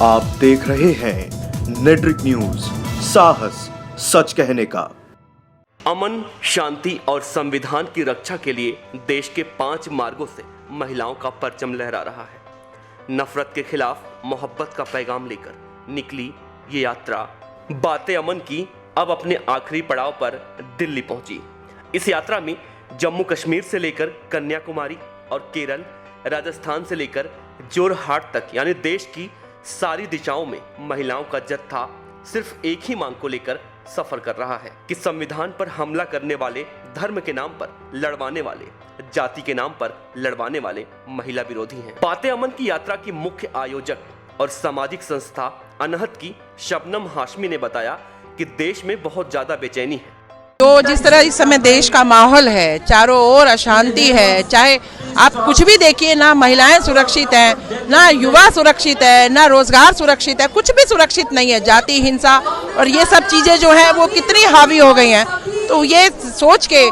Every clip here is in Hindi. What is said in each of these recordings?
आप देख रहे हैं नेट्रिक न्यूज, साहस सच कहने का। अमन, शांति और संविधान की रक्षा के लिए देश के 5 मार्गों से महिलाओं का परचम लहरा रहा है। नफरत के खिलाफ मोहब्बत का पैगाम लेकर निकली ये यात्रा बातें अमन की अब अपने आखिरी पड़ाव पर दिल्ली पहुंची। इस यात्रा में जम्मू कश्मीर से लेकर कन्याकुमारी और केरल, राजस्थान से लेकर जोरहाट तक यानी देश की सारी दिशाओं में महिलाओं का जत्था सिर्फ एक ही मांग को लेकर सफर कर रहा है कि संविधान पर हमला करने वाले, धर्म के नाम पर लड़वाने वाले, जाति के नाम पर लड़वाने वाले महिला विरोधी हैं। बातें अमन की यात्रा की मुख्य आयोजक और सामाजिक संस्था अनहद की शबनम हाशमी ने बताया कि देश में बहुत ज्यादा बेचैनी है। तो जिस तरह इस समय देश का माहौल है, चारों ओर अशांति है, चाहे आप कुछ भी देखिए, ना महिलाएं सुरक्षित हैं, ना युवा सुरक्षित है, ना रोजगार सुरक्षित है, कुछ भी सुरक्षित नहीं है। जाति हिंसा और ये सब चीजें जो है वो कितनी हावी हो गई हैं। तो ये सोच के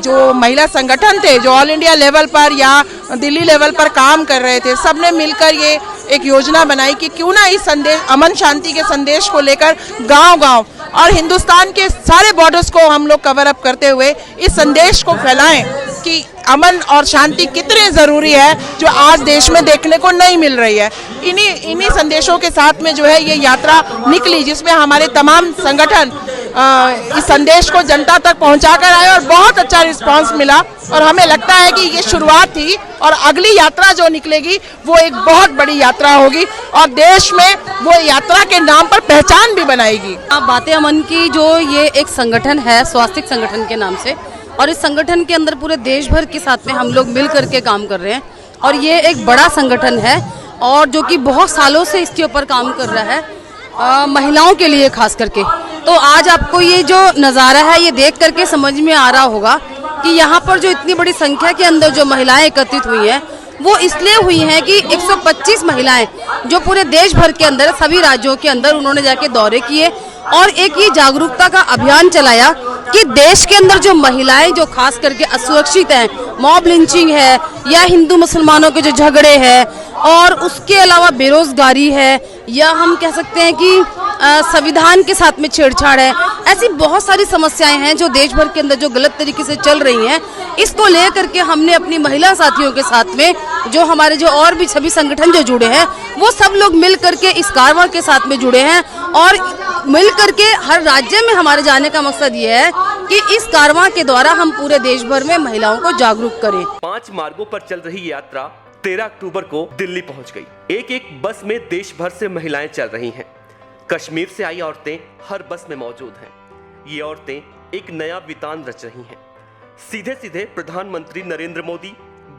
जो महिला संगठन थे, जो ऑल इंडिया लेवल पर या दिल्ली लेवल पर काम कर रहे थे, सबने मिलकर ये एक योजना बनाई कि क्यों ना इस संदेश, अमन शांति के संदेश को लेकर गांव-गांव और हिंदुस्तान के सारे बॉर्डर्स को हम लोग कवर अप करते हुए इस संदेश को फैलाएं कि अमन और शांति कितने ज़रूरी है, जो आज देश में देखने को नहीं मिल रही है। इन्हीं संदेशों के साथ में जो है ये यात्रा निकली, जिसमें हमारे तमाम संगठन इस संदेश को जनता तक पहुंचाकर आए और बहुत अच्छा रिस्पांस मिला। और हमें लगता है कि ये शुरुआत थी और अगली यात्रा जो निकलेगी वो एक बहुत बड़ी यात्रा होगी और देश में वो यात्रा के नाम पर पहचान भी बनाएगी। बातें अमन की जो ये एक संगठन है, स्वास्थ्य संगठन के नाम से, और इस संगठन के अंदर पूरे देश भर के साथ में हम लोग मिल करके काम कर रहे हैं और ये एक बड़ा संगठन है और जो कि बहुत सालों से इसके ऊपर काम कर रहा है महिलाओं के लिए खास करके। तो आज आपको ये जो नज़ारा है ये देख करके समझ में आ रहा होगा कि यहाँ पर जो इतनी बड़ी संख्या के अंदर जो महिलाएं एकत्रित हुई हैं वो इसलिए हुई हैं कि 125 महिलाएं जो पूरे देश भर के अंदर सभी राज्यों के अंदर उन्होंने जाके दौरे किए और एक ये जागरूकता का अभियान चलाया कि देश के अंदर जो महिलाएं जो खास करके असुरक्षित हैं, मॉब लिंचिंग है या हिंदू मुसलमानों के जो झगड़े हैं और उसके अलावा बेरोजगारी है या हम कह सकते हैं कि संविधान के साथ में छेड़छाड़ है, ऐसी बहुत सारी समस्याएं हैं जो देश भर के अंदर जो गलत तरीके से चल रही हैं। इसको लेकर के हमने अपनी महिला साथियों के साथ में जो हमारे जो और भी सभी संगठन जो जुड़े हैं वो सब लोग मिल करके इस कारवां के साथ में जुड़े हैं और मिल करके हर राज्य में हमारे जाने का मकसद ये है कि इस कारवां के द्वारा हम पूरे देश भर में महिलाओं को जागरूक करें। 5 मार्गों पर चल रही यात्रा 13 अक्टूबर को दिल्ली पहुंच गई। एक बस में देश भर से महिलाएं चल रही हैं। कश्मीर से आई औरतें हर बस में मौजूद हैं। ये औरतें एक नया वितान रच रही हैं। सीधे सीधे प्रधानमंत्री नरेंद्र मोदी,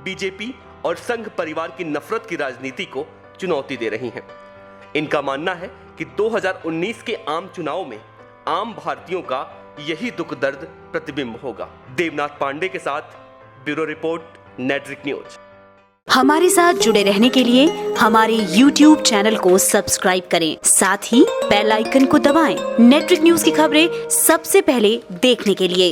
बीजेपी और संघ परिवार की नफरत की राजनीति को चुनौती दे रही हैं। इनका मानना है कि 2019 के आम चुनाव में आम भारतीयों का यही दुख दर्द प्रतिबिंब होगा। देवनाथ पांडे के साथ ब्यूरो रिपोर्ट, नेट्रिक न्यूज। हमारे साथ जुड़े रहने के लिए हमारे YouTube चैनल को सब्सक्राइब करें, साथ ही बेल आइकन को दबाएं। नेट्रिक न्यूज की खबरें सबसे पहले देखने के लिए।